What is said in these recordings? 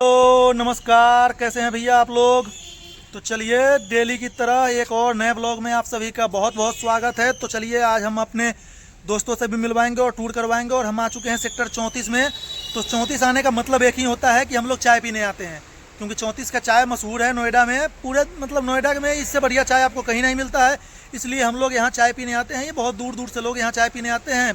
तो नमस्कार, कैसे हैं भैया आप लोग। तो चलिए, डेली की तरह एक और नए ब्लॉग में आप सभी का बहुत बहुत स्वागत है। तो चलिए, आज हम अपने दोस्तों से भी मिलवाएंगे और टूर करवाएंगे। और हम आ चुके हैं सेक्टर 34 में। तो 34 आने का मतलब एक ही होता है कि हम लोग चाय पीने आते हैं, क्योंकि 34 का चाय मशहूर है नोएडा में। पूरे मतलब नोएडा में इससे बढ़िया चाय आपको कहीं नहीं मिलता है, इसलिए हम लोग यहाँ चाय पीने आते हैं। ये बहुत दूर दूर से लोग यहाँ चाय पीने आते हैं।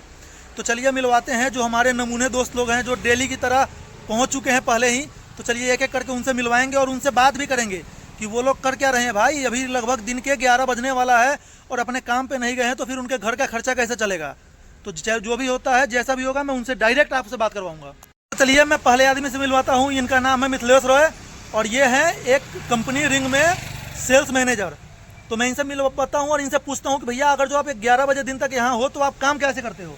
तो चलिए मिलवाते हैं जो हमारे नमूने दोस्त लोग हैं, जो डेली की तरह पहुँच चुके हैं पहले ही। तो चलिए एक एक करके उनसे मिलवाएंगे और उनसे बात भी करेंगे कि वो लोग कर क्या रहे हैं। भाई अभी लगभग दिन के 11 बजने वाला है और अपने काम पे नहीं गए हैं, तो फिर उनके घर का खर्चा कैसे चलेगा। तो जो भी होता है, जैसा भी होगा, मैं उनसे डायरेक्ट आपसे बात करवाऊंगा। तो चलिए मैं पहले आदमी से मिलवाता हूँ। इनका नाम है मिथिलेश रॉय और ये है एक कंपनी रिंग में सेल्स मैनेजर। तो मैं इनसे मिलवाता हूँ और इनसे पूछता हूँ कि भैया अगर जो आप 11 बजे दिन तक यहाँ हो तो आप काम कैसे करते हो।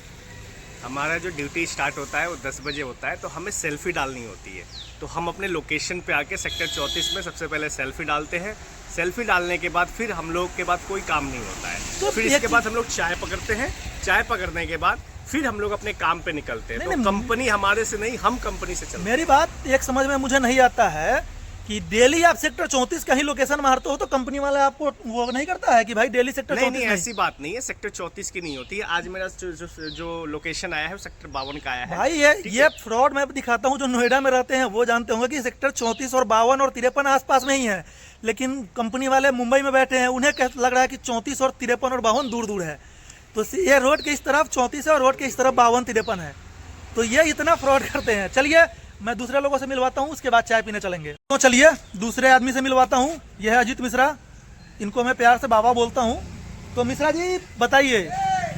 हमारा जो ड्यूटी स्टार्ट होता है वो 10 बजे होता है। तो हमें सेल्फी डालनी होती है, तो हम अपने लोकेशन पे आके सेक्टर 34 में सबसे पहले सेल्फी डालते हैं। सेल्फी डालने के बाद फिर हम लोग के बाद कोई काम नहीं होता है। तो फिर इसके बाद हम लोग चाय पकड़ते हैं। चाय पकड़ने के बाद फिर हम लोग अपने काम पे निकलते हैं। तो कंपनी हमारे से नहीं, हम कंपनी से चलते हैं। मेरी बात एक समझ में मुझे नहीं आता है कि डेली आप सेक्टर 34 का ही लोकेशन मारते हो, तो कंपनी वाला आपको वो नहीं करता है कि भाई डेली सेक्टर 34 नहीं, ऐसी बात नहीं है। सेक्टर 34 की नहीं होती है। आज मेरा जो लोकेशन आया है वो सेक्टर 52 का आया है। भाई ये फ्रॉड मैं दिखाता हूँ। जो नोएडा में रहते हैं वो जानते होंगे कि सेक्टर 34 और 52 और 53 आसपास में ही है, लेकिन कंपनी वाले मुंबई में बैठे हैं, उन्हें लग रहा है कि 34 और 53 और 52 दूर दूर है। तो ये रोड के इस तरफ 34 है और रोड के इस तरफ 52-53 है। तो ये इतना फ्रॉड करते हैं। चलिए मैं दूसरे लोगों से मिलवाता हूँ, उसके बाद चाय पीने चलेंगे। तो चलिए दूसरे आदमी से मिलवाता हूँ। यह है अजीत मिश्रा, इनको मैं प्यार से बाबा बोलता हूँ। तो मिश्रा जी बताइए,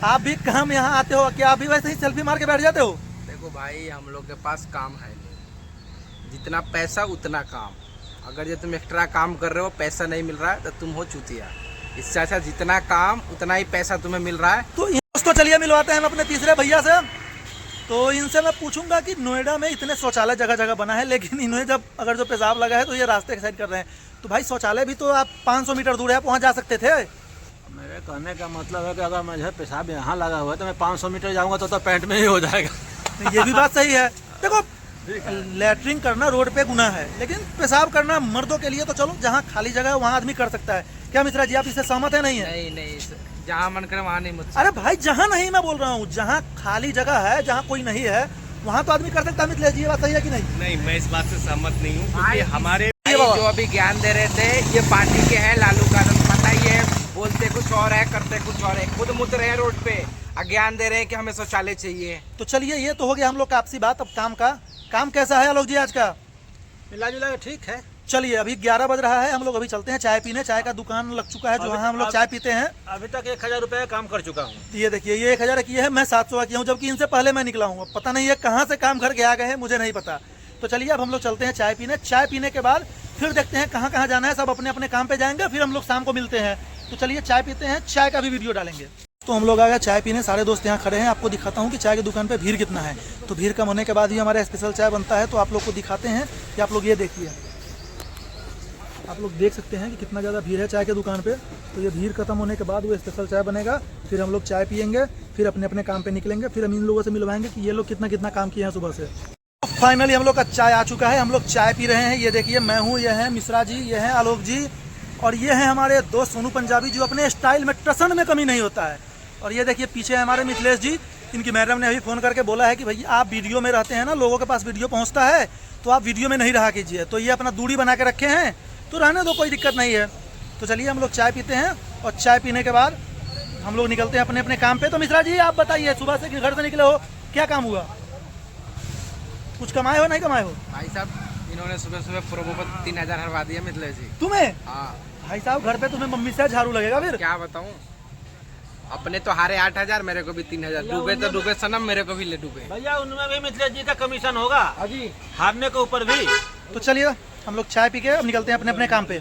आप भी काम यहाँ आते हो, क्या आप भी वैसे ही सेल्फी मार के बैठ जाते हो। देखो भाई, हम लोग के पास काम है नहीं, जितना पैसा उतना काम। अगर जो तुम एक्स्ट्रा काम कर रहे हो, पैसा नहीं मिल रहा है तो तुम हो चूतिया। इससे अच्छा जितना काम उतना ही पैसा तुम्हें मिल रहा है। तो इसको चलिए मिलवाते हैं हम अपने तीसरे भैया से। तो इनसे मैं पूछूंगा कि नोएडा में इतने शौचालय जगह जगह बना है, लेकिन इन्हें जब अगर जो पेशाब लगा है तो ये रास्ते के साइड कर रहे हैं। तो भाई शौचालय भी तो आप 500 मीटर दूर है, वहाँ जा सकते थे। मेरे कहने का मतलब है कि अगर मुझे पेशाब यहाँ लगा हुआ है तो मैं 500 मीटर जाऊँगा तो पैंट में ही हो जाएगा। ये भी बात सही है। देखो, लैटरिन करना रोड पे गुनाह है, लेकिन पेशाब करना मर्दों के लिए तो चलो, जहाँ खाली जगह है वहाँ आदमी कर सकता है। क्या मिश्रा जी आप इससे सहमत है? नहीं है? नहीं, जहाँ मन करे वहाँ नहीं मुझसे। अरे भाई जहाँ नहीं, मैं बोल रहा हूँ जहाँ खाली जगह है, जहाँ कोई नहीं है, वहाँ तो आदमी कर सकता है। मिथिलेश जी ये बात सही है कि नहीं? नहीं, मैं इस बात से सहमत नहीं हूँ, क्योंकि हमारे जो अभी ज्ञान दे रहे थे ये पार्टी के हैं, लालू का पता ही है। बोलते कुछ और है, करते कुछ और है। खुद मुत रहे रोड पे, ज्ञान दे रहे हैं कि हमें शौचालय चाहिए। तो चलिए ये तो हो गया हम लोग का आपसी बात। अब काम कैसा है आलोक जी आज का? मिला जुला के ठीक है। चलिए अभी 11 बज रहा है, हम लोग अभी चलते हैं चाय पीने। चाय का दुकान लग चुका है, जो वहाँ हम लोग चाय पीते हैं। अभी तक 1000 रुपये का काम कर चुका हूँ। ये देखिए, ये 1000 की है, मैं 700 किया हूँ, जबकि इनसे पहले मैं निकला हूँ। पता नहीं है कहाँ से काम करके आ गए हैं, मुझे नहीं पता। तो चलिए अब हम लोग चलते हैं चाय पीने। चाय पीने के बाद फिर देखते हैं कहाँ कहाँ जाना है। सब अपने अपने काम पे जाएंगे, फिर हम लोग शाम को मिलते हैं। तो चलिए चाय पीते हैं, चाय का भी वीडियो डालेंगे। तो हम लोग आ गए चाय पीने, सारे दोस्त यहाँ खड़े हैं। आपको दिखाता हूँ कि चाय की दुकान पे भीड़ कितना है। तो भीड़ कम होने के बाद ही हमारा स्पेशल चाय बनता है। तो आप लोग को दिखाते हैं कि आप लोग ये देखिए, आप लोग देख सकते हैं कि कितना ज़्यादा भीड़ है चाय की दुकान पे। तो ये भीड़ खत्म होने के बाद वो स्पेशल चाय बनेगा, फिर हम लोग चाय पियेंगे, फिर अपने अपने काम पे निकलेंगे। फिर हम इन लोगों से मिलवाएंगे कि ये लोग कितना कितना काम किए हैं सुबह से। फाइनली हम लोग का चाय आ चुका है, हम लोग चाय पी रहे हैं। ये देखिए, मैं हूँ, ये है मिश्रा जी, ये है आलोक जी, और ये है हमारे दोस्त सोनू पंजाबी, जो अपने स्टाइल में टसन में कमी नहीं होता है। और ये देखिए पीछे है हमारे मिथिलेश जी। इनकी मैडम ने अभी फ़ोन करके बोला है कि भैया आप वीडियो में रहते हैं ना, लोगों के पास वीडियो पहुँचता है, तो आप वीडियो में नहीं रहा कीजिए। तो ये अपना दूरी बना के रखे हैं, तो रहने दो, कोई दिक्कत नहीं है। तो चलिए हम लोग चाय पीते हैं और चाय पीने के बाद हम लोग निकलते हैं अपने अपने काम पे। तो मिश्रा जी आप बताइए, सुबह से घर से निकले हो, क्या काम हुआ? कुछ कमाए हो नहीं कमाए हो? भाई साहब इन्होंने सुबह सुबह प्रोमो पर 3000 हरवा दिया मिथिलेश जी। तुम्हें? हाँ भाई साहब घर पे तुम्हें मम्मी से झाड़ू लगेगा फिर। क्या बताऊँ, अपने तो हारे 8000, मेरे को भी 3000। डूबे तो डूबे सनम, मेरे को भी ले डूबे। भैया उनमें भी मिथिलेश जी का कमीशन होगा जी, हारने के ऊपर भी। तो चलिए हम लोग चाय पी के अब निकलते हैं अपने अपने काम पे।